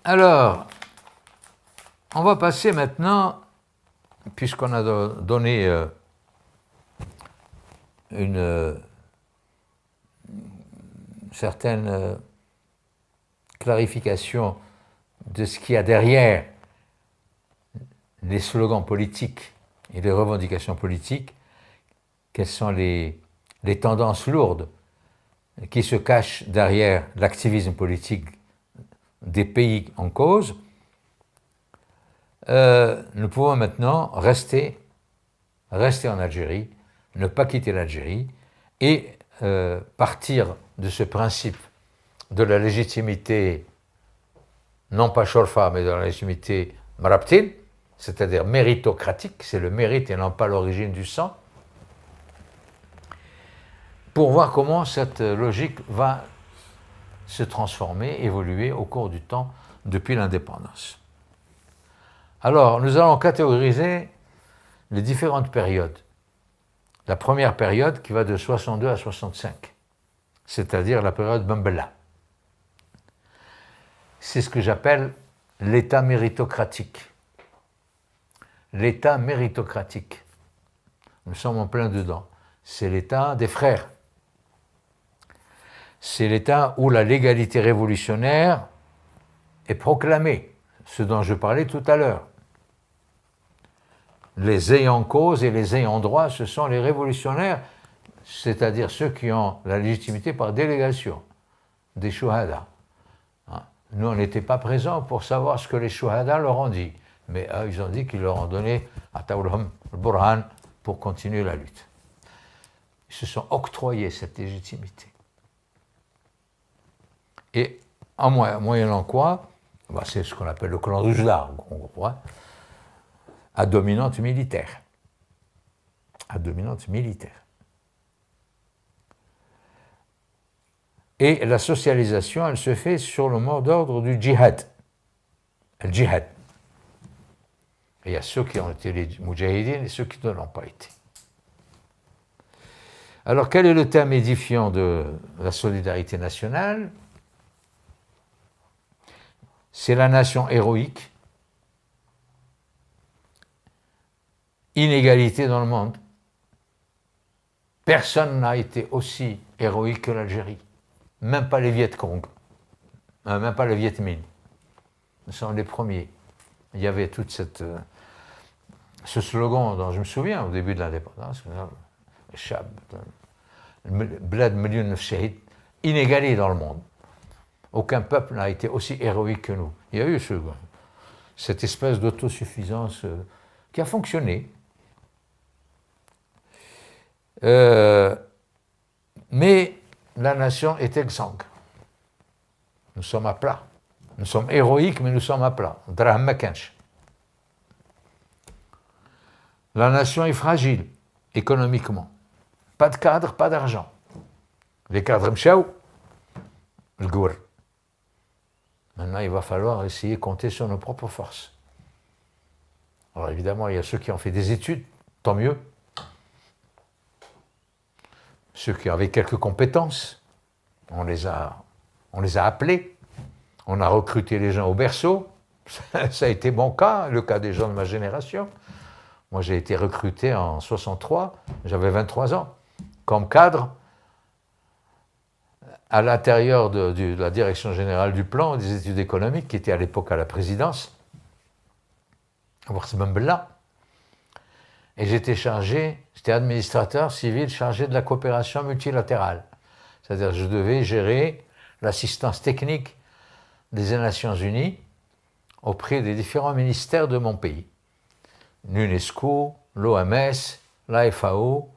Alors, on va passer maintenant, puisqu'on a donné une certaine clarification de ce qu'il y a derrière les slogans politiques et les revendications politiques, quelles sont les tendances lourdes qui se cachent derrière l'activisme politique des pays en cause, nous pouvons maintenant rester en Algérie, ne pas quitter l'Algérie et partir de ce principe de la légitimité, non pas Shorfa, mais de la légitimité Marabtil, c'est-à-dire méritocratique, c'est le mérite et non pas l'origine du sang, pour voir comment cette logique va se transformer, évoluer au cours du temps depuis l'indépendance. Alors, nous allons catégoriser les différentes périodes. La première période qui va de 62 à 65, c'est-à-dire la période Bembella. C'est ce que j'appelle l'État méritocratique. L'État méritocratique. Nous sommes en plein dedans. C'est l'État des frères. C'est l'État où la légalité révolutionnaire est proclamée, ce dont je parlais tout à l'heure. Les ayants cause et les ayants droit, ce sont les révolutionnaires, c'est-à-dire ceux qui ont la légitimité par délégation, des shuhada. Nous, on n'était pas présents pour savoir ce que les shuhada leur ont dit, mais eux, ils ont dit qu'ils leur ont donné Atawlhum al-Burhan pour continuer la lutte. Ils se sont octroyés cette légitimité. Et en moyennant quoi, c'est ce qu'on appelle le clan Rujda, en gros, à dominante militaire. À dominante militaire. Et la socialisation, elle se fait sur le mot d'ordre du djihad. Le djihad. Et il y a ceux qui ont été les moudjahidines et ceux qui ne l'ont pas été. Alors, quel est le thème édifiant de la solidarité nationale? C'est la nation héroïque, inégalité dans le monde. Personne n'a été aussi héroïque que l'Algérie, même pas les Viet Cong, même pas les Viet Minh. Nous sommes les premiers. Il y avait tout ce slogan dont je me souviens au début de l'indépendance, Chab, Blad Million Shahid, inégalé dans le monde. Aucun peuple n'a été aussi héroïque que nous. Il y a eu cette espèce d'autosuffisance qui a fonctionné. Mais la nation est exsangue. Nous sommes à plat. Nous sommes héroïques, mais nous sommes à plat. La nation est fragile, économiquement. Pas de cadre, pas d'argent. Les cadres mchaou, le gour. Maintenant, il va falloir essayer de compter sur nos propres forces. Alors évidemment, il y a ceux qui ont fait des études, tant mieux. Ceux qui avaient quelques compétences, on les a appelés. On a recruté les gens au berceau. Ça a été mon cas, le cas des gens de ma génération. Moi, j'ai été recruté en 63, j'avais 23 ans, comme cadre à l'intérieur de la direction générale du plan des études économiques, qui était à l'époque à la présidence, à Ouarzazate. Et j'étais administrateur civil chargé de la coopération multilatérale. C'est-à-dire que je devais gérer l'assistance technique des Nations Unies auprès des différents ministères de mon pays. L'UNESCO, l'OMS, la FAO,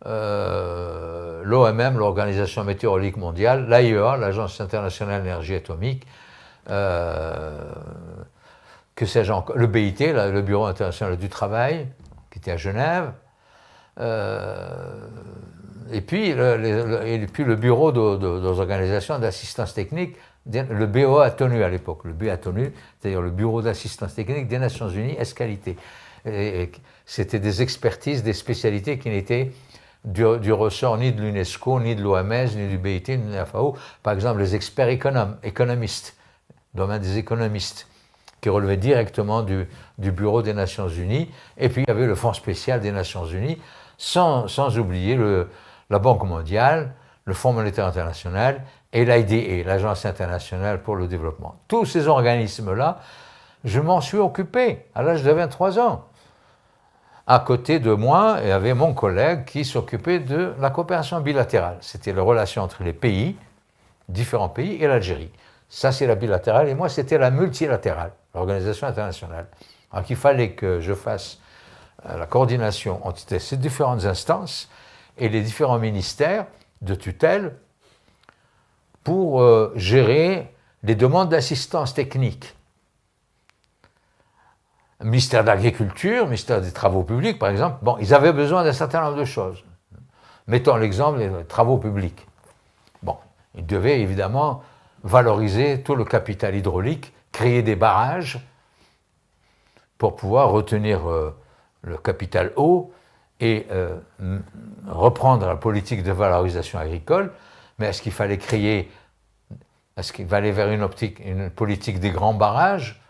l'OMM, l'Organisation météorologique mondiale, l'AIEA, l'Agence internationale de l'énergie atomique, que sais-je encore, le BIT, le Bureau international du travail, qui était à Genève, et puis le Bureau des organisations d'assistance technique, le BOATONU à l'époque, le BOATONU, c'est-à-dire le Bureau d'assistance technique des Nations Unies, S-Qualité. C'était des expertises, des spécialités qui n'étaient du ressort ni de l'UNESCO, ni de l'OMS, ni du BIT, ni de la FAO. Par exemple, les experts économistes domaine des économistes, qui relevait directement du Bureau des Nations Unies. Et puis il y avait le Fonds spécial des Nations Unies, sans oublier la Banque mondiale, le Fonds monétaire international et l'IDA, l'Agence internationale pour le développement. Tous ces organismes-là, je m'en suis occupé à l'âge de 23 ans. À côté de moi, il y avait mon collègue qui s'occupait de la coopération bilatérale. C'était la relation entre les pays, différents pays, et l'Algérie. Ça, c'est la bilatérale, et moi, c'était la multilatérale, l'organisation internationale. Alors qu'il fallait que je fasse la coordination entre ces différentes instances et les différents ministères de tutelle pour gérer les demandes d'assistance technique. Ministère de l'Agriculture, ministère des Travaux publics, par exemple, bon, ils avaient besoin d'un certain nombre de choses. Mettons l'exemple des travaux publics. Bon, ils devaient évidemment valoriser tout le capital hydraulique, créer des barrages pour pouvoir retenir le capital eau et reprendre la politique de valorisation agricole. Mais est-ce qu'il fallait vers une politique des grands barrages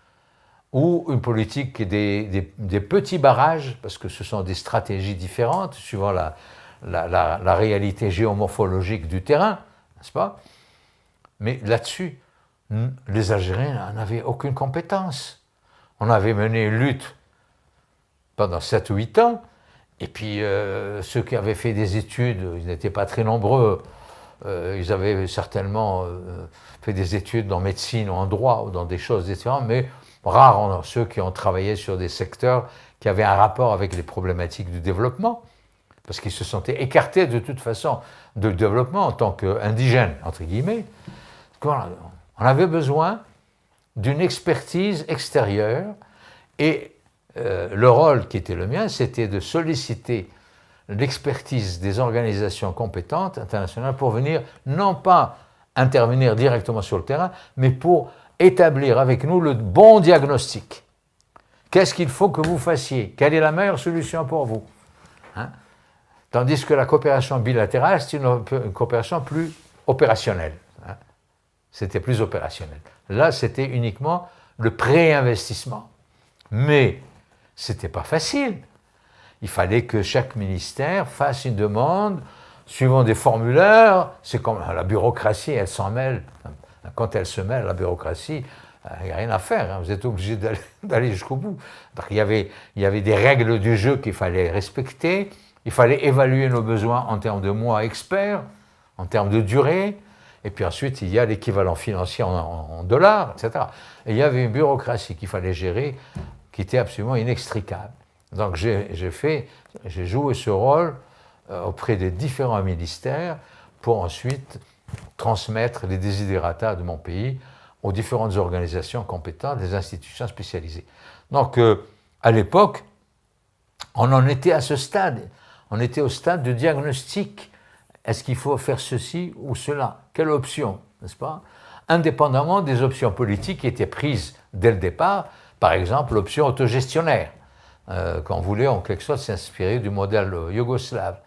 ou une politique des petits barrages, parce que ce sont des stratégies différentes suivant la réalité géomorphologique du terrain, n'est-ce pas? Mais là-dessus, les Algériens n'avaient aucune compétence. On avait mené une lutte pendant 7 ou 8 ans, et puis ceux qui avaient fait des études, ils n'étaient pas très nombreux, ils avaient certainement fait des études en médecine ou en droit ou dans des choses différentes, mais rares ceux qui ont travaillé sur des secteurs qui avaient un rapport avec les problématiques du développement, parce qu'ils se sentaient écartés de toute façon de développement en tant qu'indigènes, entre guillemets. On avait besoin d'une expertise extérieure et le rôle qui était le mien, c'était de solliciter l'expertise des organisations compétentes internationales pour venir, non pas intervenir directement sur le terrain, mais pour établir avec nous le bon diagnostic. Qu'est-ce qu'il faut que vous fassiez? Quelle est la meilleure solution pour vous? Tandis que la coopération bilatérale, c'est une coopération plus opérationnelle. C'était plus opérationnel. Là, c'était uniquement le pré-investissement. Mais ce n'était pas facile. Il fallait que chaque ministère fasse une demande suivant des formulaires. C'est comme la bureaucratie, elle s'en mêle. Quand elle se mêle, la bureaucratie, il n'y a rien à faire. Vous êtes obligé d'aller jusqu'au bout. Donc, il y avait des règles du jeu qu'il fallait respecter. Il fallait évaluer nos besoins en termes de mois experts, en termes de durée. Et puis ensuite, il y a l'équivalent financier en dollars, etc. Et il y avait une bureaucratie qu'il fallait gérer qui était absolument inextricable. Donc j'ai joué ce rôle auprès des différents ministères pour ensuite transmettre les desiderata de mon pays aux différentes organisations compétentes, des institutions spécialisées. Donc à l'époque, on en était à ce stade. On était au stade de diagnostic. Est-ce qu'il faut faire ceci ou cela? Quelle option, n'est-ce pas? Indépendamment des options politiques qui étaient prises dès le départ, par exemple l'option autogestionnaire, qu'on voulait en quelque sorte s'inspirer du modèle yougoslave,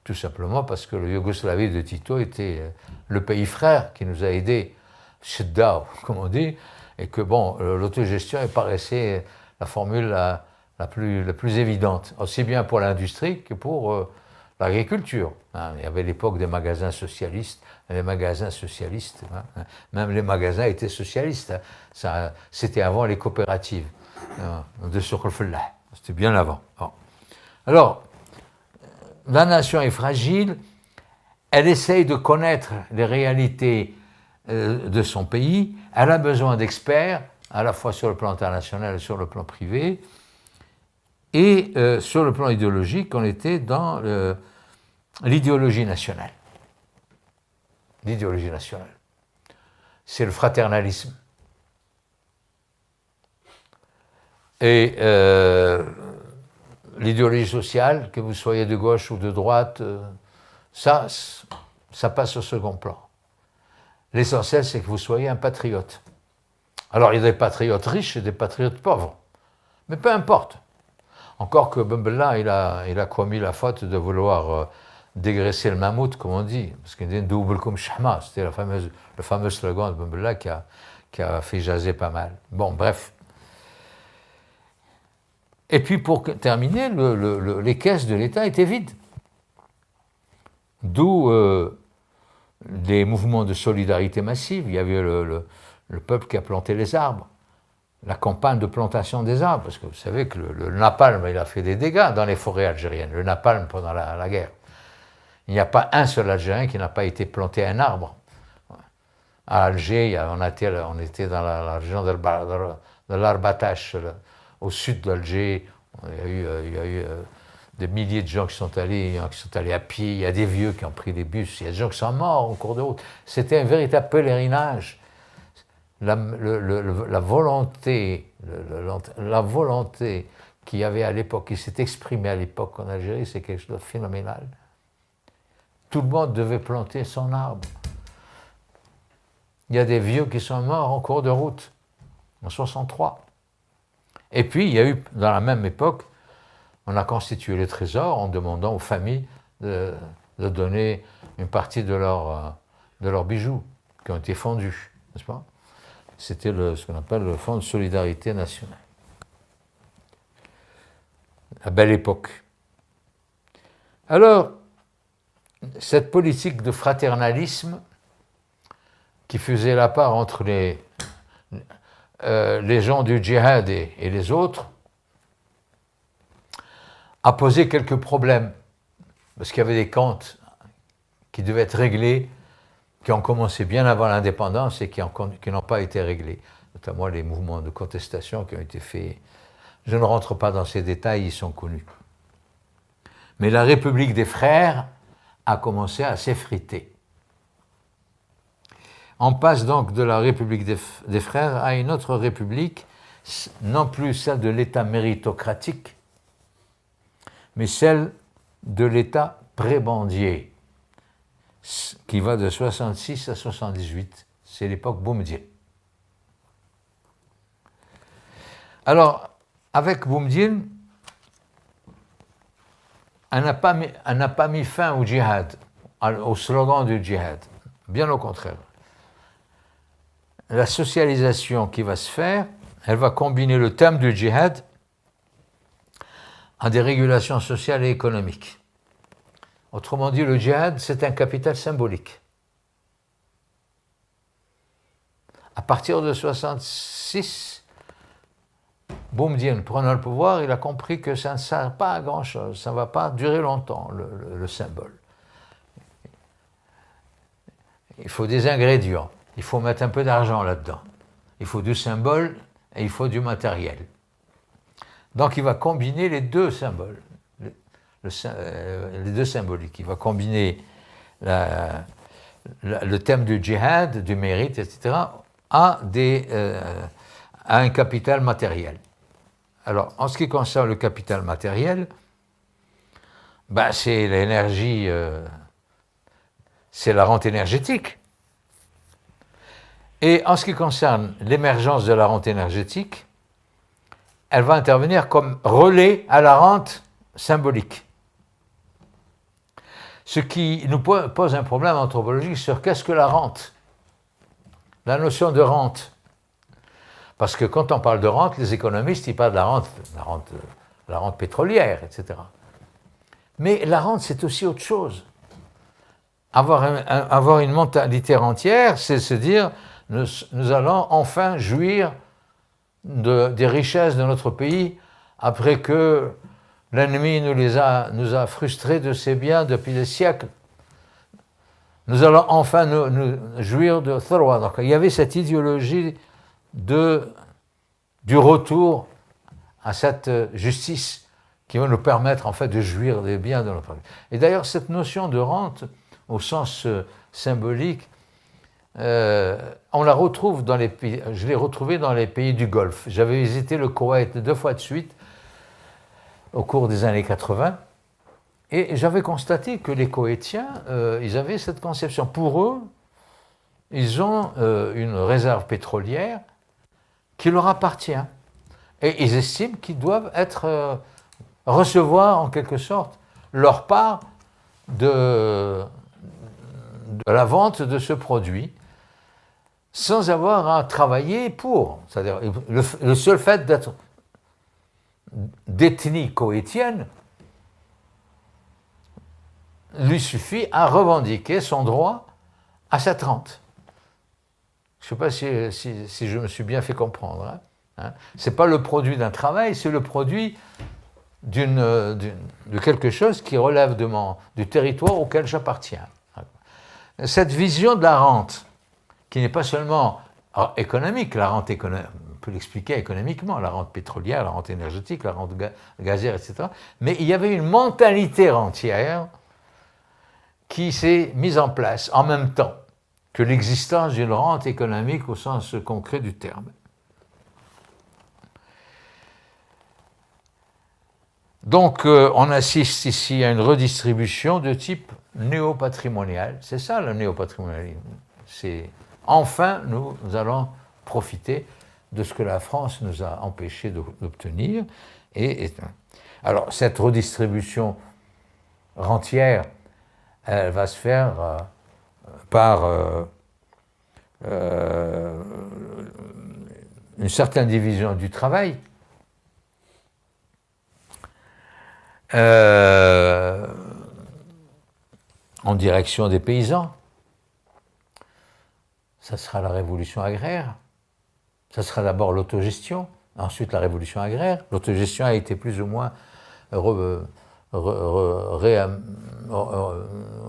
tout simplement parce que le Yougoslavie de Tito était le pays frère qui nous a aidés, Shidda, comme on dit, et que bon, l'autogestion paraissait la formule la plus évidente, aussi bien pour l'industrie que pour l'agriculture. Il y avait l'époque des magasins socialistes, même les magasins étaient socialistes. C'était avant les coopératives de Sokhel-Fellah, c'était bien avant. Bon. Alors, la nation est fragile, elle essaye de connaître les réalités de son pays, elle a besoin d'experts, à la fois sur le plan international et sur le plan privé, et sur le plan idéologique, on était dans l'idéologie nationale. L'idéologie nationale. C'est le fraternalisme. Et l'idéologie sociale, que vous soyez de gauche ou de droite, ça passe au second plan. L'essentiel, c'est que vous soyez un patriote. Alors, il y a des patriotes riches et des patriotes pauvres. Mais peu importe. Encore que Ben Bella, il a commis la faute de vouloir dégraisser le mammouth, comme on dit. Parce qu'il dit « Double comme shahma », c'était le fameux slogan de Ben Bella qui qui a fait jaser pas mal. Bon, bref. Et puis pour terminer, les caisses de l'État étaient vides. D'où des mouvements de solidarité massive. Il y avait le peuple qui a planté les arbres, la campagne de plantation des arbres, parce que vous savez que le napalm, il a fait des dégâts dans les forêts algériennes, le napalm pendant la guerre. Il n'y a pas un seul Algérien qui n'a pas été planté un arbre. À Alger, on était dans la région de l'Arbatash, au sud d'Alger. Il y a eu des milliers de gens qui sont allés à pied. Il y a des vieux qui ont pris des bus. Il y a des gens qui sont morts au cours de route. C'était un véritable pèlerinage. La volonté qu'il y avait à l'époque, qui s'est exprimée à l'époque en Algérie, c'est quelque chose de phénoménal. Tout le monde devait planter son arbre. Il y a des vieux qui sont morts en cours de route, en 63. Et puis, il y a eu, dans la même époque, on a constitué le trésor en demandant aux familles de donner une partie de leurs bijoux qui ont été fondus, n'est-ce pas? C'était ce qu'on appelle le Fonds de solidarité nationale. La belle époque. Alors, cette politique de fraternalisme qui faisait la part entre les gens du djihad et les autres a posé quelques problèmes, parce qu'il y avait des comptes qui devaient être réglés, qui ont commencé bien avant l'indépendance et qui n'ont pas été réglés, notamment les mouvements de contestation qui ont été faits. Je ne rentre pas dans ces détails, ils sont connus. Mais la République des frères a commencé à s'effriter. On passe donc de la République des frères à une autre république, non plus celle de l'État méritocratique, mais celle de l'État prébendier, qui va de 66 à 78. C'est l'époque Boumediene. Alors, avec Boumediene, on n'a pas mis fin au djihad, au slogan du djihad. Bien au contraire. La socialisation qui va se faire, elle va combiner le thème du djihad à des régulations sociales et économiques. Autrement dit, le djihad, c'est un capital symbolique. À partir de 66, Boumediene, prenant le pouvoir, il a compris que ça ne sert pas à grand-chose, ça ne va pas durer longtemps, le symbole. Il faut des ingrédients, il faut mettre un peu d'argent là-dedans, il faut du symbole et il faut du matériel. Donc il va combiner les deux symboles, les deux symboliques. Il va combiner le thème du djihad, du mérite, etc., à un capital matériel. Alors, en ce qui concerne le capital matériel, ben, c'est l'énergie, c'est la rente énergétique. Et en ce qui concerne l'émergence de la rente énergétique, elle va intervenir comme relais à la rente symbolique. Ce qui nous pose un problème anthropologique sur qu'est-ce que la rente, la notion de rente. Parce que quand on parle de rente, les économistes, ils parlent de la rente pétrolière, etc. Mais la rente, c'est aussi autre chose. Avoir une mentalité rentière, c'est se dire, nous allons enfin jouir des richesses de notre pays après que l'ennemi nous a frustrés de ses biens depuis des siècles. Nous allons enfin nous jouir de Thorwa. Donc il y avait cette idéologie du retour à cette justice qui va nous permettre en fait de jouir des biens de notre pays. Et d'ailleurs cette notion de rente au sens symbolique, on la retrouve dans les pays, je l'ai retrouvée dans les pays du Golfe. J'avais visité le Koweït 2 fois de suite au cours des années 80 et j'avais constaté que les Koweïtiens, ils avaient cette conception. Pour eux, ils ont une réserve pétrolière qui leur appartient et ils estiment qu'ils doivent recevoir en quelque sorte leur part de la vente de ce produit. sans avoir à travailler pour. C'est-à-dire, le seul fait d'être d'ethnie coétienne lui suffit à revendiquer son droit à cette rente. Je ne sais pas si je me suis bien fait comprendre. Ce n'est pas le produit d'un travail, c'est le produit de quelque chose qui relève du territoire auquel j'appartiens. Cette vision de la rente, qui n'est pas seulement économique, la rente économique, on peut l'expliquer économiquement, la rente pétrolière, la rente énergétique, la rente gazière, etc. Mais il y avait une mentalité rentière qui s'est mise en place en même temps que l'existence d'une rente économique au sens concret du terme. Donc, on assiste ici à une redistribution de type néo-patrimonial. C'est ça le néo-patrimonialisme. C'est enfin, nous allons profiter de ce que la France nous a empêché d'obtenir. Alors, cette redistribution rentière, elle va se faire par une certaine division du travail. En direction des paysans. Ça sera la révolution agraire. Ça sera d'abord l'autogestion, ensuite la révolution agraire. L'autogestion a été plus ou moins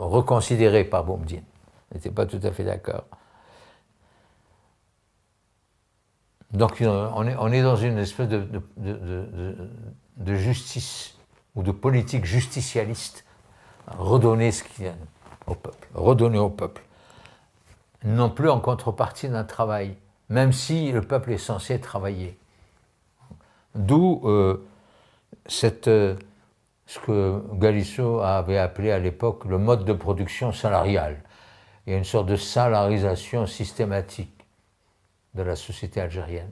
reconsidérée par Boumediene. Il n'était pas tout à fait d'accord. Donc on est dans une espèce de justice ou de politique justicialiste. Redonner ce qu'il y a au peuple, redonner au peuple. Non plus en contrepartie d'un travail, même si le peuple est censé travailler. D'où ce que Galliceau avait appelé à l'époque le mode de production salariale. Il y a une sorte de salarisation systématique de la société algérienne.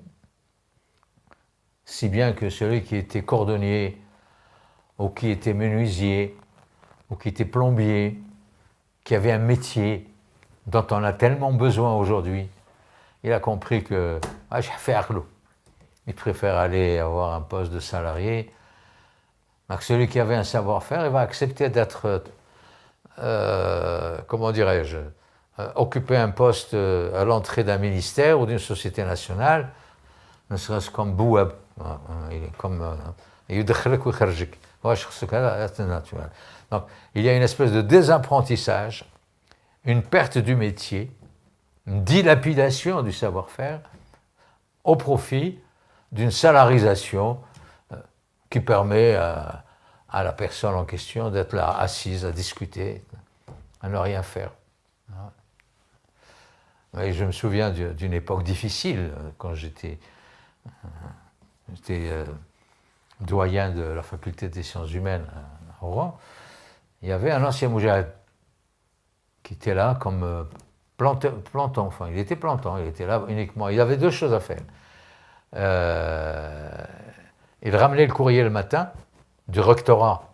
Si bien que celui qui était cordonnier, ou qui était menuisier, ou qui était plombier, qui avait un métier dont on a tellement besoin aujourd'hui, il a compris que j'ai fait Arlo. Il préfère aller avoir un poste de salarié. Donc celui qui avait un savoir-faire, il va accepter d'être, comment dirais-je, occuper un poste à l'entrée d'un ministère ou d'une société nationale, ne serait-ce comme bouab. Il est comme donc, il y a une espèce de désapprentissage, une perte du métier, une dilapidation du savoir-faire au profit d'une salarisation qui permet à la personne en question d'être là, assise, à discuter, à ne rien faire. Et je me souviens d'une époque difficile, quand j'étais doyen de la faculté des sciences humaines à Oran. Il y avait un ancien moujahid qui était là comme planton, enfin il était planton, il était là uniquement, il avait deux choses à faire. Il ramenait le courrier le matin du rectorat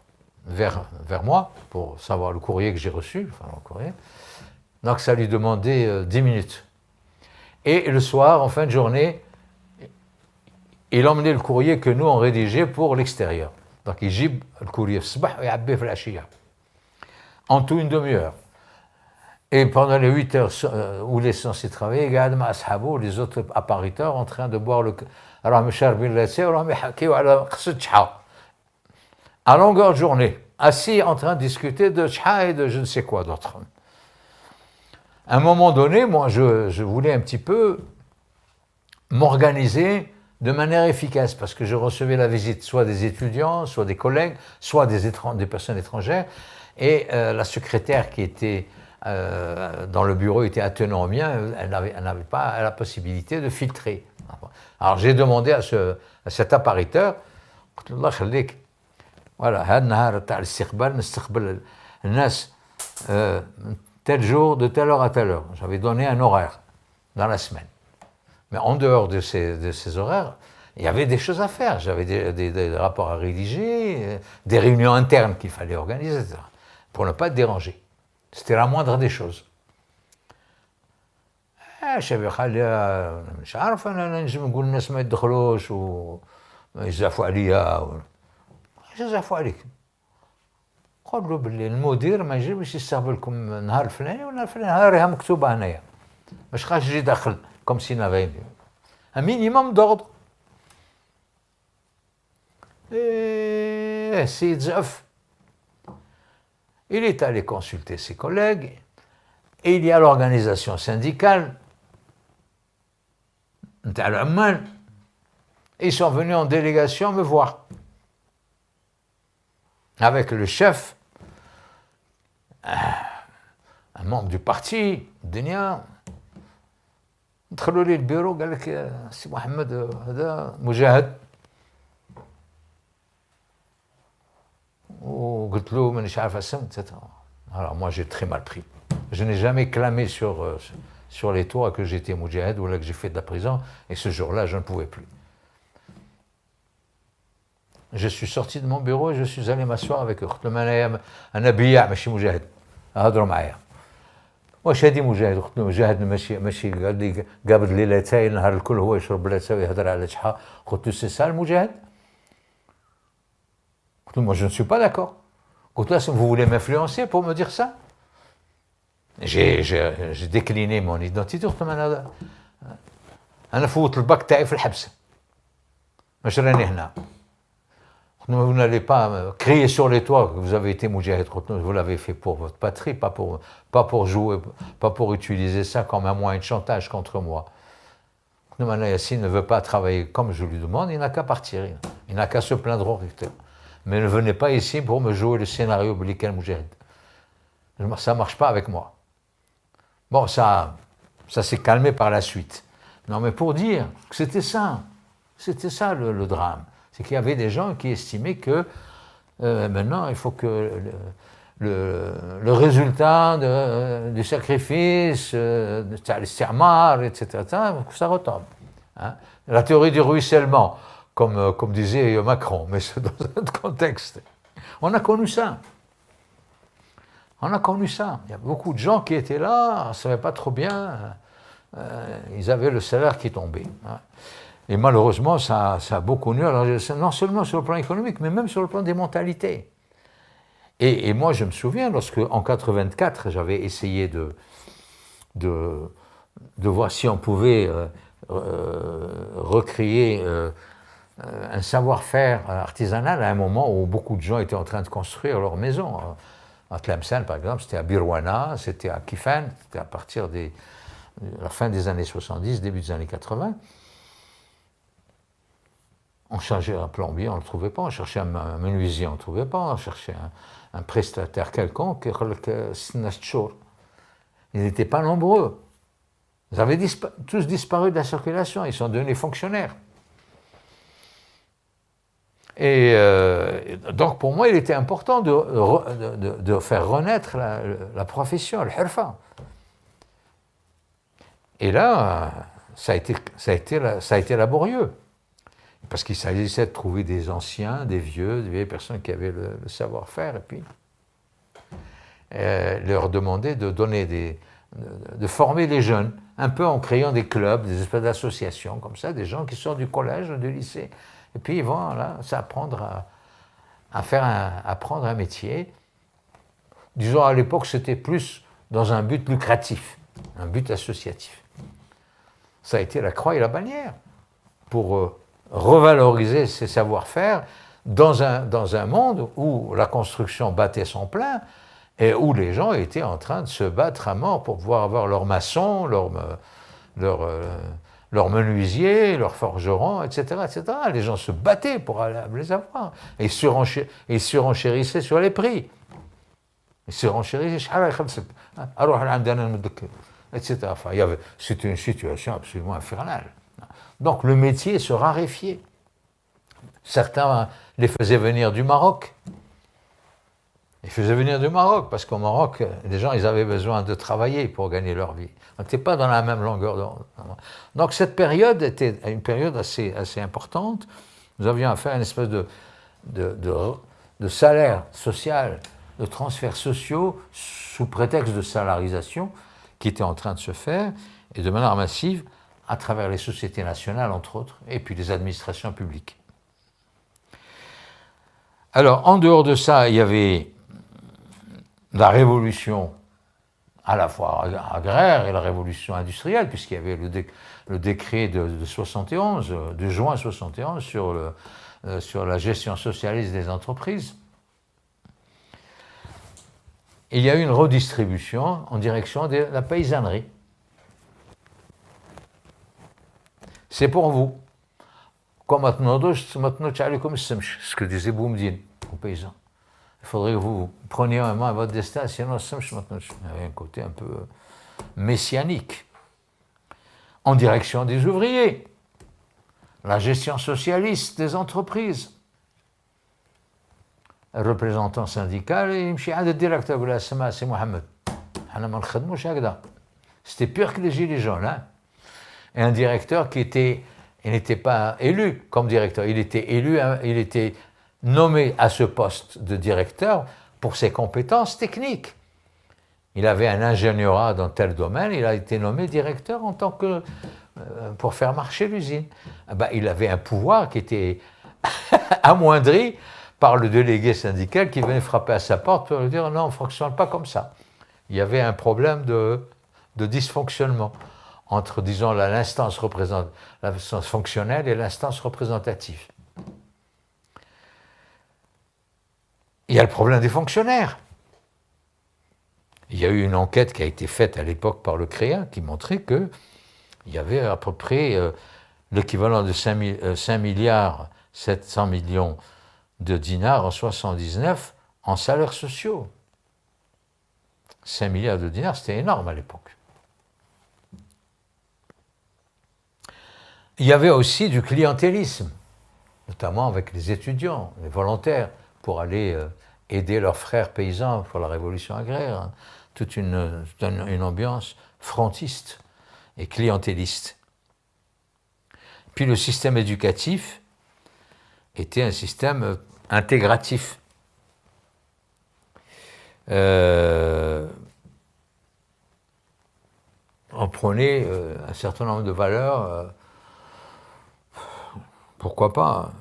vers moi pour savoir le courrier que j'ai reçu, enfin le courrier. Donc ça lui demandait 10 minutes. Et le soir, en fin de journée, il emmenait le courrier que nous on rédigeait pour l'extérieur. Donc il gib le courrier et abbe flashiya. En tout une demi-heure. Et pendant les 8 heures où il est censé travailler, les autres appariteurs en train de boire le à longueur de journée, assis en train de discuter de tcha et de je ne sais quoi d'autre. À un moment donné, moi je voulais un petit peu m'organiser de manière efficace, parce que je recevais la visite soit des étudiants, soit des collègues, soit des personnes étrangères, et la secrétaire qui était dans le bureau était attenant au mien, elle n'avait pas la possibilité de filtrer. Alors j'ai demandé à cet appariteur, voilà, tel jour, de telle heure à telle heure. J'avais donné un horaire dans la semaine. Mais en dehors de ces horaires, il y avait des choses à faire. J'avais des rapports à rédiger, des réunions internes qu'il fallait organiser, etc., pour ne pas être dérangé. C'était la moindre des choses. شباب خليها مش عارف انا نجم نقول الناس ما يدخلوش وما يزعفوا عليا اش يزعفوا عليك؟ قول له باللي المدير ما يجيبش يستقبلكم نهار الفلاني والنهار الفلاني هاها مكتوبه هنايا باش خاش يجي داخل كوم سي نافين un minimum d'ordre. Et Sid Zaf, il est allé consulter ses collègues et il y a l'organisation syndicale. Ils sont venus en délégation me voir avec le chef, un membre du parti, Denia. دخلوا لي البيرو قال لك سي محمد هذا مجاهد وقلت له مانيش عارف اسم. Alors moi j'ai très mal pris. Je n'ai jamais clamé sur les toits que j'étais moudjahid ou là que j'ai fait de la prison et ce jour-là je ne pouvais plus. Je suis sorti de mon bureau et je suis allé m'asseoir avec eux. قلت لهم انا بياع ماشي مجاهد هضروا معايا. واش هادي مجاهد؟ قلت له مجاهد ماشي قال لي قابض ليلتين النهار الكل هو يشرب لاتاي ويهضر على شحال. قلت له سي سا المجاهد؟ قلت له moi je ne suis pas d'accord. قلت له vous voulez m'influencer pour me dire ça? j'ai décliné mon identité. قلت له انا فوت الباك تاعي في الحبس مش راني هنا. Vous n'allez pas crier sur les toits que vous avez été moudjahid. Vous l'avez fait pour votre patrie, pas pour jouer, pas pour utiliser ça comme un moyen de chantage contre moi. Yassine ne veut pas travailler comme je lui demande, il n'a qu'à partir. Il n'a qu'à se plaindre au recteur. Mais ne venez pas ici pour me jouer le scénario Blikel Moudjahid. Ça ne marche pas avec moi. Bon, ça s'est calmé par la suite. Non, mais pour dire que c'était ça le drame. C'est qu'il y avait des gens qui estimaient que maintenant il faut que le résultat du sacrifice, de l'istirmar, etc., que ça retombe. Hein. La théorie du ruissellement, comme disait Macron, mais c'est dans un autre contexte. On a connu ça. Il y a beaucoup de gens qui étaient là, on ne savait pas trop bien, ils avaient le salaire qui tombait. Hein. Et malheureusement, ça a beaucoup nuit, alors, non seulement sur le plan économique, mais même sur le plan des mentalités. Et moi, je me souviens, lorsque, en 1984, j'avais essayé de voir si on pouvait recréer un savoir-faire artisanal à un moment où beaucoup de gens étaient en train de construire leur maison. À Tlemcen, par exemple, c'était à Birwana, c'était à Kifan, c'était à partir de la fin des années 70, début des années 80. On cherchait un plombier, on ne le trouvait pas. On cherchait un menuisier, on ne le trouvait pas. On cherchait un prestataire quelconque. Ils n'étaient pas nombreux. Ils avaient tous disparu de la circulation. Ils sont devenus fonctionnaires. Et donc, pour moi, il était important de faire renaître la profession, le hirfa. Et là, ça a été laborieux. Parce qu'il s'agissait de trouver des anciens, des vieilles personnes qui avaient le savoir-faire, et puis leur demander de former les jeunes, un peu en créant des clubs, des espèces d'associations, comme ça, des gens qui sortent du collège, du lycée, et puis ils vont là, s'apprendre apprendre un métier. Disons, à l'époque, c'était plus dans un but lucratif, un but associatif. Ça a été la croix et la bannière pour revaloriser ses savoir-faire dans un monde où la construction battait son plein et où les gens étaient en train de se battre à mort pour pouvoir avoir leurs maçons, leurs menuisiers, leurs forgerons, etc., etc. Les gens se battaient pour les avoir et ils surenchérissaient sur les prix. Ils surenchérissaient, etc. Enfin, c'était une situation absolument infernale. Donc le métier se raréfiait. Certains les faisaient venir du Maroc. Ils faisaient venir du Maroc parce qu'au Maroc, les gens ils avaient besoin de travailler pour gagner leur vie. On n'était pas dans la même longueur d'onde. Donc cette période était une période assez importante. Nous avions affaire à une espèce de salaire social, de transferts sociaux sous prétexte de salarisation qui était en train de se faire, et de manière massive, à travers les sociétés nationales, entre autres, et puis les administrations publiques. Alors, en dehors de ça, il y avait la révolution à la fois agraire et la révolution industrielle, puisqu'il y avait le décret de 71, de juin 71, sur la gestion socialiste des entreprises. Il y a eu une redistribution en direction de la paysannerie. C'est pour vous. Comme ce que disait Boumdine aux paysans. Il faudrait que vous preniez en main votre destin, sinon il y avait un côté un peu messianique. En direction des ouvriers, la gestion socialiste des entreprises. Le représentant syndical, le directeur de la SMA, c'est Mohamed. C'était pire que les gilets jaunes. Hein? Et un directeur il n'était pas élu comme directeur, il était nommé à ce poste de directeur pour ses compétences techniques. Il avait un ingénierat dans tel domaine, il a été nommé directeur en tant que pour faire marcher l'usine. Il avait un pouvoir qui était amoindri par le délégué syndical qui venait frapper à sa porte pour lui dire non, on ne fonctionne pas comme ça. Il y avait un problème de dysfonctionnement entre, disons, l'instance fonctionnelle et l'instance représentative. Il y a le problème des fonctionnaires. Il y a eu une enquête qui a été faite à l'époque par le CREA qui montrait qu'il y avait à peu près l'équivalent de 5 milliards 700 millions de dinars en 1979 en salaires sociaux. 5 milliards de dinars, c'était énorme à l'époque. Il y avait aussi du clientélisme, notamment avec les étudiants, les volontaires, pour aller aider leurs frères paysans pour la révolution agraire. Hein. Toute une ambiance frontiste et clientéliste. Puis le système éducatif était un système intégratif. On prenait un certain nombre de valeurs, pourquoi pas,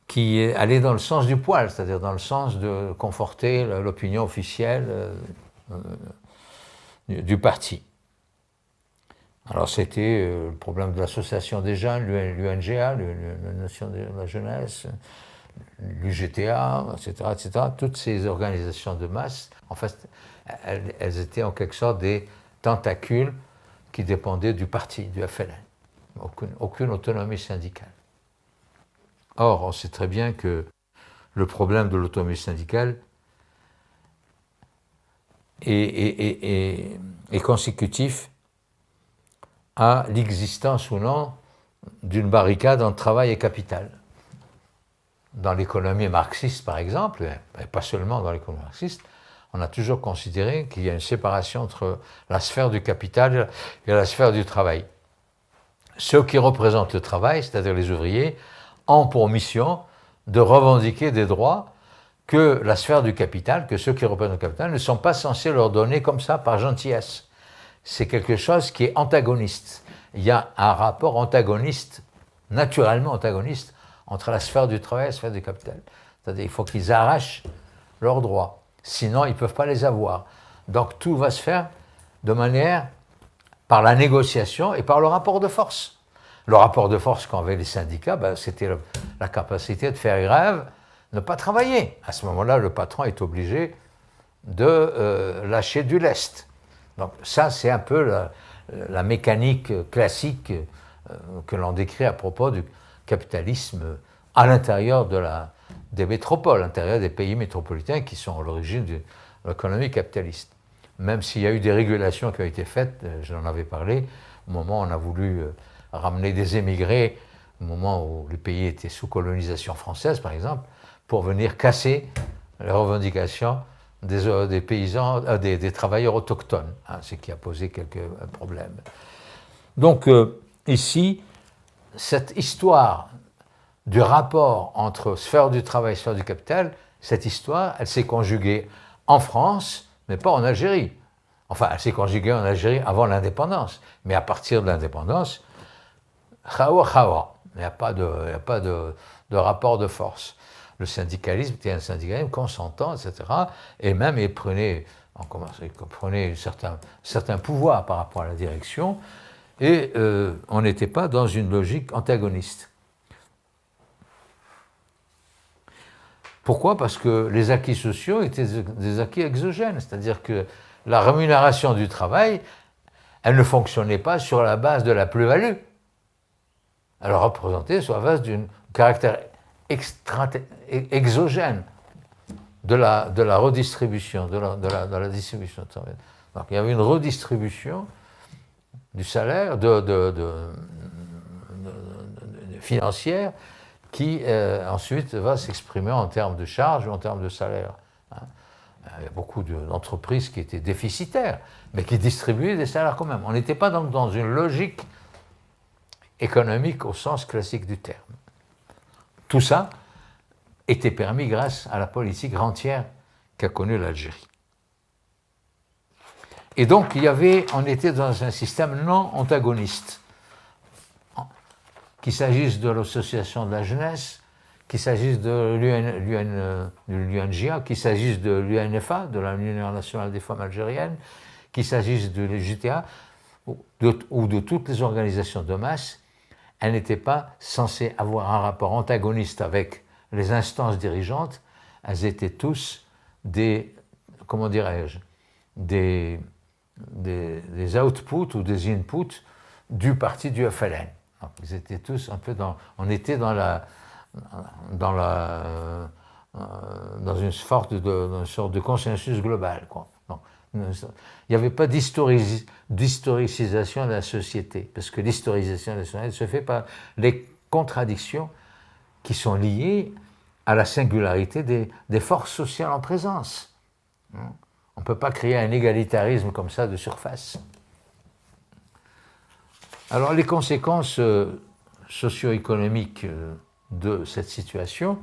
qui allaient dans le sens du poil, c'est-à-dire dans le sens de conforter l'opinion officielle du parti. Alors c'était le problème de l'association des jeunes, l'UNGA, la Nation de la jeunesse, l'UGTA, etc., etc. Toutes ces organisations de masse, en fait, elles étaient en quelque sorte des tentacules qui dépendaient du parti, du FLN. Aucune autonomie syndicale. Or, on sait très bien que le problème de l'autonomie syndicale est consécutif à l'existence ou non d'une barricade entre travail et capital. Dans l'économie marxiste, par exemple, et pas seulement dans l'économie marxiste, on a toujours considéré qu'il y a une séparation entre la sphère du capital et la sphère du travail. Ceux qui représentent le travail, c'est-à-dire les ouvriers, ont pour mission de revendiquer des droits que la sphère du capital, que ceux qui représentent le capital, ne sont pas censés leur donner comme ça par gentillesse. C'est quelque chose qui est antagoniste. Il y a un rapport antagoniste, naturellement antagoniste, entre la sphère du travail et la sphère du capital. C'est-à-dire qu'il faut qu'ils arrachent leurs droits, sinon ils ne peuvent pas les avoir. Donc tout va se faire de manière par la négociation et par le rapport de force. Le rapport de force qu'avaient les syndicats, c'était la capacité de faire grève, ne pas travailler. À ce moment-là, le patron est obligé de lâcher du lest. Donc ça, c'est un peu la mécanique classique que l'on décrit à propos du capitalisme à l'intérieur des métropoles, à l'intérieur des pays métropolitains qui sont à l'origine de l'économie capitaliste. Même s'il y a eu des régulations qui ont été faites, j'en avais parlé, au moment où on a voulu ramener des émigrés, au moment où le pays était sous colonisation française, par exemple, pour venir casser les revendications des paysans, des travailleurs autochtones, hein, ce qui a posé quelques problèmes. Donc ici, cette histoire du rapport entre sphère du travail et sphère du capital, cette histoire, elle s'est conjuguée en France, mais pas en Algérie. Enfin, elle s'est conjuguée en Algérie avant l'indépendance. Mais à partir de l'indépendance, khawa khawa. Il n'y a pas de rapport de force. Le syndicalisme était un syndicalisme consentant, etc. Et même il prenait certains pouvoirs par rapport à la direction. Et on n'était pas dans une logique antagoniste. Pourquoi? Parce que les acquis sociaux étaient des acquis exogènes, c'est-à-dire que la rémunération du travail, elle ne fonctionnait pas sur la base de la plus-value. Elle représentait sur la base d'un caractère exogène de la redistribution, de la distribution de travail. Donc il y avait une redistribution du salaire financière qui ensuite va s'exprimer en termes de charges ou en termes de salaire. Il y a beaucoup d'entreprises qui étaient déficitaires, mais qui distribuaient des salaires quand même. On n'était pas donc dans une logique économique au sens classique du terme. Tout ça était permis grâce à la politique rentière qu'a connue l'Algérie. Et donc, on était dans un système non antagoniste. Qu'il s'agisse de l'association de la jeunesse, qu'il s'agisse de l'UNJA, qu'il s'agisse de l'UNFA, de l'Union nationale des femmes algériennes, qu'il s'agisse de l'UJTA ou de toutes les organisations de masse, elles n'étaient pas censées avoir un rapport antagoniste avec les instances dirigeantes, elles étaient tous des outputs ou des inputs du parti du FLN. Donc, ils étaient tous un peu on était dans une sorte de consensus global, quoi. Donc, il n'y avait pas d'historicisation de la société, parce que l'historisation de la société se fait par les contradictions qui sont liées à la singularité des forces sociales en présence. On ne peut pas créer un égalitarisme comme ça de surface. Alors les conséquences socio-économiques de cette situation,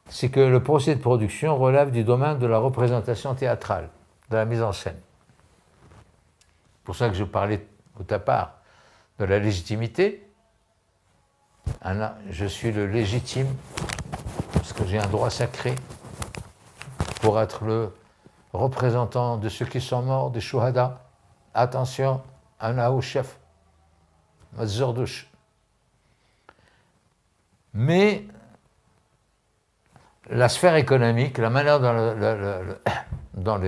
c'est que le procès de production relève du domaine de la représentation théâtrale, de la mise en scène. C'est pour ça que je parlais au départ de la légitimité. Je suis le légitime, parce que j'ai un droit sacré pour être le représentant de ceux qui sont morts, des shuhada. Attention, ana ou chef, mazzordouche. Mais la sphère économique, la manière dont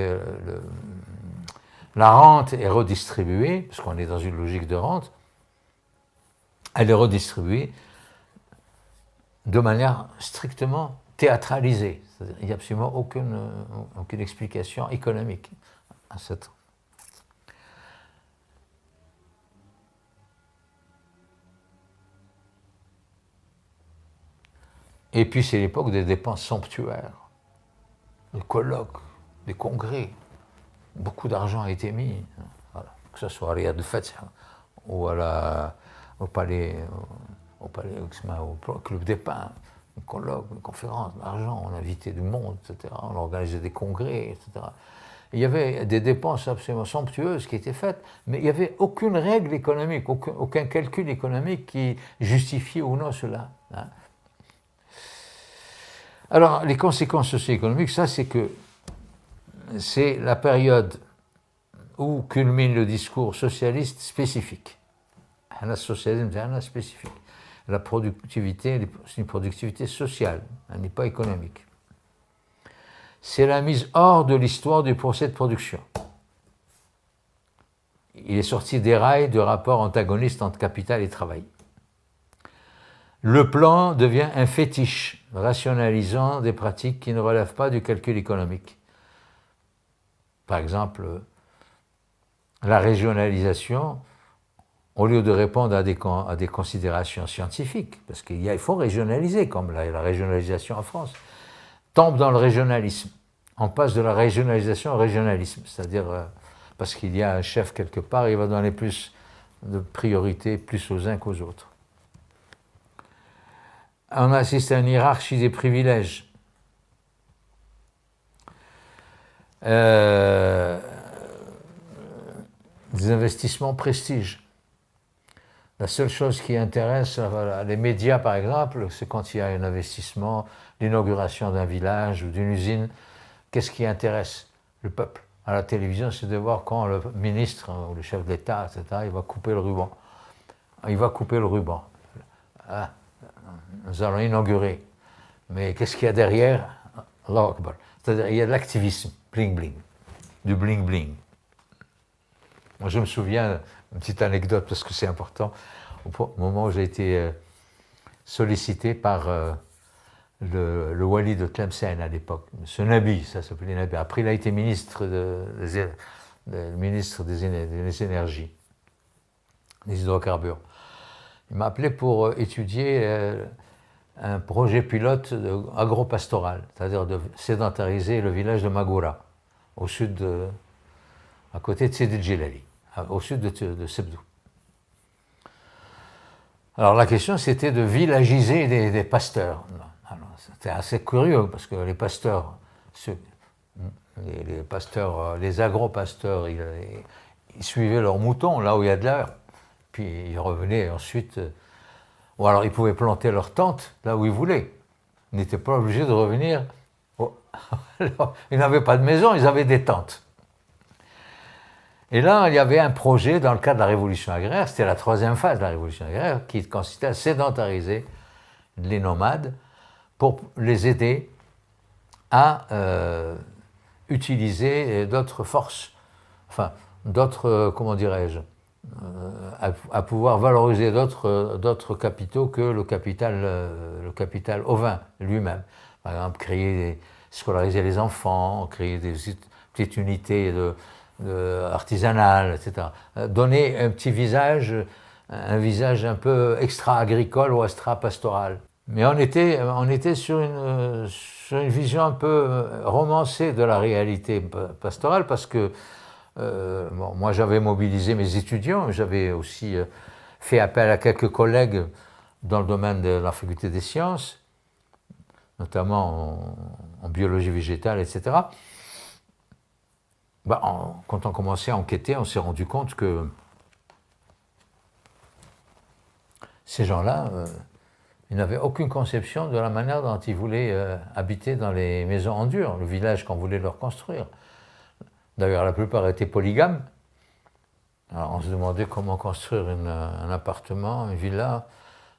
la rente est redistribuée, parce qu'on est dans une logique de rente, elle est redistribuée de manière strictement théâtralisée. C'est-à-dire, il n'y a absolument aucune explication économique à cette. Et puis c'est l'époque des dépenses somptuaires, des colloques, des congrès. Beaucoup d'argent a été mis, voilà, que ce soit à Riyad al-Fath ou au palais, au club des pins, des colloques, des conférences, l'argent, on invitait du monde, etc. On organisait des congrès, etc. Il y avait des dépenses absolument somptueuses qui étaient faites, mais il n'y avait aucune règle économique, aucun calcul économique qui justifiait ou non cela. Hein. Alors, les conséquences socio-économiques, ça, c'est la période où culmine le discours socialiste spécifique. Un socialisme, c'est un spécifique. La productivité, c'est une productivité sociale, elle n'est pas économique. C'est la mise hors de l'histoire du procès de production. Il est sorti des rails de rapports antagonistes entre capital et travail. Le plan devient un fétiche, rationalisant des pratiques qui ne relèvent pas du calcul économique. Par exemple, la régionalisation, au lieu de répondre à des considérations scientifiques, parce qu'il faut régionaliser, comme la régionalisation en France, tombe dans le régionalisme. On passe de la régionalisation au régionalisme, c'est-à-dire parce qu'il y a un chef quelque part, il va donner plus de priorité plus aux uns qu'aux autres. On assiste à une hiérarchie des privilèges. investissement prestige. La seule chose qui intéresse les médias, par exemple, c'est quand il y a un investissement, l'inauguration d'un village ou d'une usine. Qu'est-ce qui intéresse le peuple? À la télévision, c'est de voir quand le ministre ou le chef d'État, etc., il va couper le ruban. Il va couper le ruban. Ah, nous allons inaugurer. Mais qu'est-ce qu'il y a derrière? Allahu Akbar. C'est-à-dire il y a de l'activisme, bling-bling, du bling-bling. Moi, je me souviens, une petite anecdote, parce que c'est important, au moment où j'ai été sollicité par le wali de Tlemcen à l'époque, M. Nabi, ça s'appelait Nabi. Après, il a été ministre des énergies, des hydrocarbures. Il m'a appelé pour étudier un projet pilote agropastoral, c'est-à-dire de sédentariser le village de Magoura, au sud à côté de Sidi Djilali, au sud de Sebdou. Alors la question, c'était de villagiser des pasteurs. C'était assez curieux, parce que les pasteurs, les agro-pasteurs, ils suivaient leurs moutons là où il y a de l'air, puis ils revenaient ensuite, ou alors ils pouvaient planter leur tente là où ils voulaient. Ils n'étaient pas obligés de revenir. Ils n'avaient pas de maison, ils avaient des tentes. Et là, il y avait un projet dans le cadre de la révolution agraire, c'était la troisième phase de la révolution agraire, qui consistait à sédentariser les nomades pour les aider à utiliser d'autres forces, enfin, d'autres, comment dirais-je, à pouvoir valoriser d'autres capitaux que le capital ovin lui-même. Par exemple, scolariser les enfants, créer des petites unités artisanales, etc. Donner un petit visage, un visage un peu extra-agricole ou extra-pastoral. Mais on était sur une vision un peu romancée de la réalité pastorale, parce que moi j'avais mobilisé mes étudiants, j'avais aussi fait appel à quelques collègues dans le domaine de la faculté des sciences, notamment en biologie végétale, etc. Quand on commençait à enquêter, on s'est rendu compte que ces gens-là, ils n'avaient aucune conception de la manière dont ils voulaient habiter dans les maisons en dur, le village qu'on voulait leur construire. D'ailleurs, la plupart étaient polygames. Alors, on se demandait comment construire un appartement, une villa,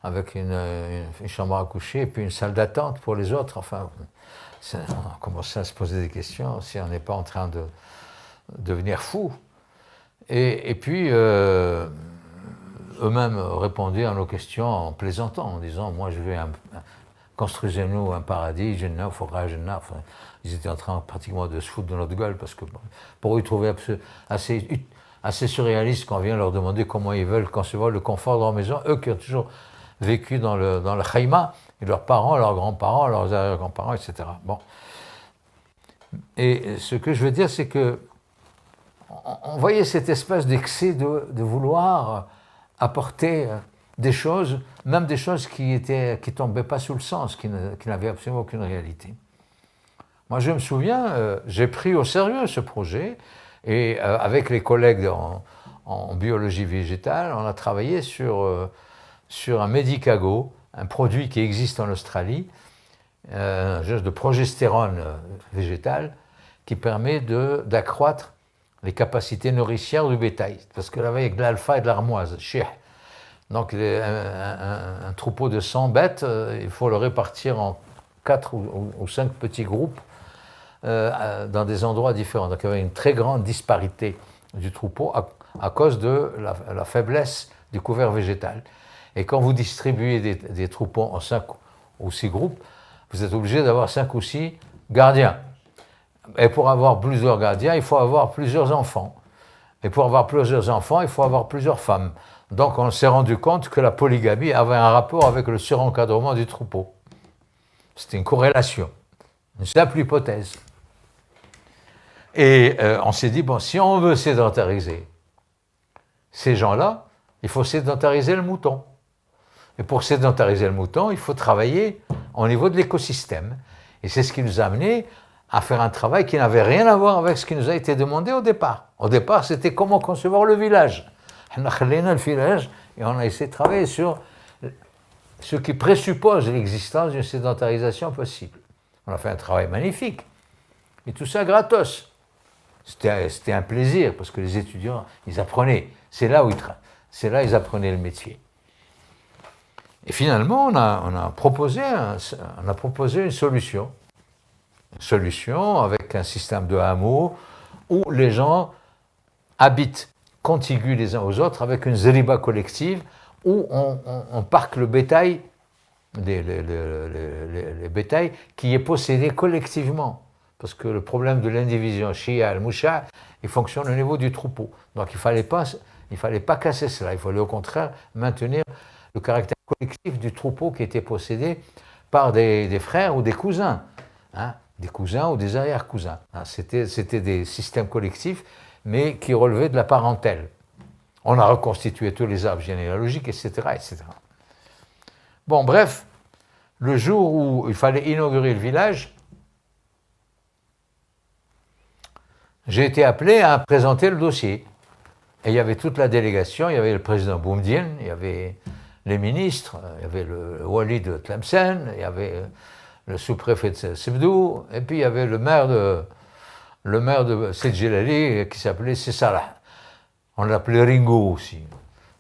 avec une chambre à coucher et puis une salle d'attente pour les autres. Enfin, on commençait à se poser des questions si on n'est pas en train de devenir fou. Et puis, eux-mêmes répondaient à nos questions en plaisantant, en disant « Moi, je vais construisez-nous un paradis, Jannah, Fora, Jannah ». Ils étaient en train pratiquement de se foutre de notre gueule, parce que pour eux, ils trouvaient assez surréaliste qu'on vient leur demander comment ils veulent concevoir le confort de leur maison, eux qui ont toujours vécu dans le khayma, et leurs parents, leurs grands-parents, leurs arrière-grands-parents, etc. Bon. Et ce que je veux dire, c'est que on voyait cette espèce d'excès de vouloir apporter des choses, même des choses qui tombaient pas sous le sens, qui n'avaient absolument aucune réalité. Moi, je me souviens, j'ai pris au sérieux ce projet, et avec les collègues en biologie végétale, on a travaillé sur un Medicago, un produit qui existe en Australie, un genre de progestérone végétale, qui permet d'accroître les capacités nourricières du bétail. Parce que là, avec de l'alpha et de l'armoise, donc un troupeau de 100 bêtes, il faut le répartir en 4 ou 5 petits groupes dans des endroits différents. Donc il y avait une très grande disparité du troupeau à cause de la faiblesse du couvert végétal. Et quand vous distribuez des troupeaux en 5 ou 6 groupes, vous êtes obligé d'avoir 5 ou 6 gardiens. Et pour avoir plusieurs gardiens, il faut avoir plusieurs enfants. Et pour avoir plusieurs enfants, il faut avoir plusieurs femmes. Donc on s'est rendu compte que la polygamie avait un rapport avec le surencadrement du troupeau. C'était une corrélation, une simple hypothèse. Et on s'est dit, bon, si on veut sédentariser ces gens-là, il faut sédentariser le mouton. Et pour sédentariser le mouton, il faut travailler au niveau de l'écosystème. Et c'est ce qui nous a amené à faire un travail qui n'avait rien à voir avec ce qui nous a été demandé au départ. Au départ, c'était comment concevoir le village. On a créé le village et on a essayé de travailler sur ce qui présuppose l'existence d'une sédentarisation possible. On a fait un travail magnifique. Et tout ça gratos. C'était un plaisir parce que les étudiants, ils apprenaient. C'est là où ils apprenaient le métier. Et finalement, on a proposé une solution. Une solution avec un système de hameaux où les gens habitent contigus les uns aux autres avec une zeriba collective où on parque le bétail, les bétails qui est possédé collectivement. Parce que le problème de l'indivision Shia al-Moucha, il fonctionne au niveau du troupeau. Donc il ne fallait pas casser cela, il fallait au contraire maintenir le caractère collectif du troupeau qui était possédé par des frères ou des cousins, hein, des cousins ou des arrière-cousins. Hein. C'était des systèmes collectifs, mais qui relevaient de la parentèle. On a reconstitué tous les arbres généalogiques, etc., etc. Bon, bref, le jour où il fallait inaugurer le village, j'ai été appelé à présenter le dossier. Et il y avait toute la délégation, il y avait le président Boumediene, il y avait les ministres, il y avait le Wali de Tlemcen, il y avait le sous-préfet de Sebdou, et puis il y avait le maire de Sedjelali qui s'appelait Sessalah. On l'appelait Ringo aussi.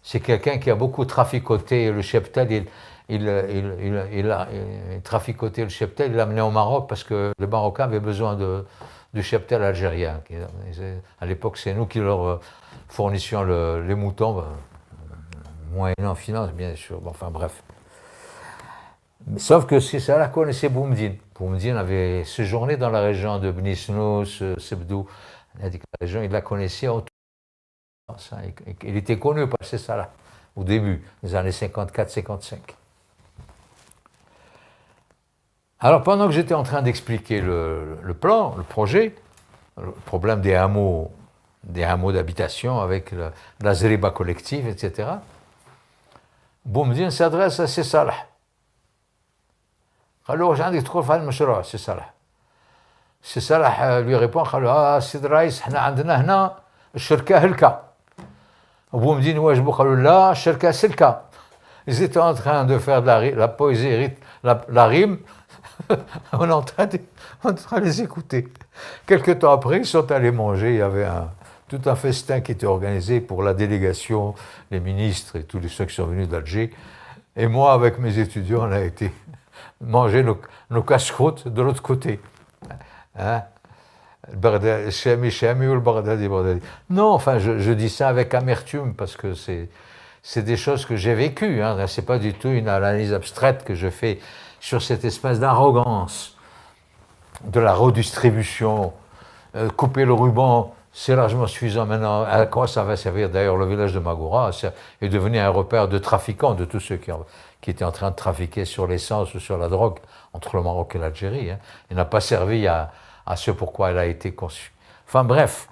C'est quelqu'un qui a beaucoup traficoté le cheptel. Il a traficoté le cheptel, il l'a amené au Maroc parce que les Marocains avaient besoin du cheptel algérien. À l'époque, c'est nous qui leur fournissions les moutons, moyennant finance, bien sûr. Bon, enfin, bref. Sauf que Sessalah connaissait Boumediene. Boumediene avait séjourné dans la région de Bni Snous, Sebdou. Il a dit que la région, il la connaissait autour. Il était connu par Sessalah au début, des années 54-55. Alors, pendant que j'étais en train d'expliquer le plan, le projet, le problème des hameaux d'habitation avec la zeriba collective, etc., Boumediene s'adresse à Sessalah. Alors, j'ai dit que Sessalah lui répond, Sid Raïs, on a هنا الشركة هلكة. Boumediene, la shirka silka. Ils étaient en train de faire de la poésie, la rime. On est en train de les écouter. Quelque temps après, ils sont allés manger. Il y avait tout un festin qui était organisé pour la délégation, les ministres et tous ceux qui sont venus d'Alger. Et moi, avec mes étudiants, on a été manger nos casse-croûtes de l'autre côté. Hein? Non, enfin, je dis ça avec amertume parce que c'est des choses que j'ai vécues. Hein. Ce n'est pas du tout une analyse abstraite que je fais sur cette espèce d'arrogance de la redistribution. Couper le ruban, c'est largement suffisant maintenant. À quoi ça va servir? D'ailleurs, le village de Magoura est devenu un repère de trafiquants, de tous ceux qui étaient en train de trafiquer sur l'essence ou sur la drogue entre le Maroc et l'Algérie. Hein. Il n'a pas servi à ce pourquoi elle a été conçue. Enfin bref,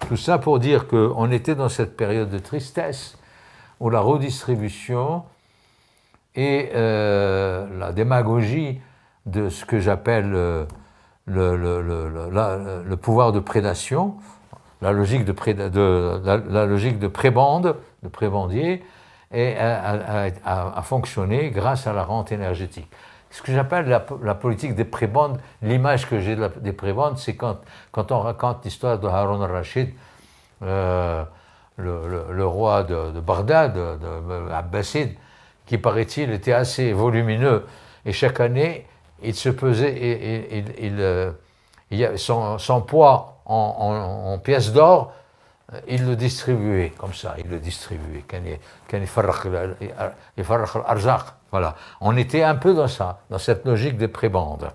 tout ça pour dire qu'on était dans cette période de tristesse où la redistribution et la démagogie de ce que j'appelle le pouvoir de prédation, la logique de prébande, de prébandier, a fonctionné grâce à la rente énergétique. Ce que j'appelle la politique des prébandes, l'image que j'ai des prébandes, c'est quand on raconte l'histoire de Haroun al-Rachid, le roi de Bagdad, de Abbasid, qui paraît-il était assez volumineux, et chaque année, il se pesait, son poids en pièces d'or, il le distribuait comme ça, il le distribuait. Voilà. On était un peu dans ça, dans cette logique des prébandes.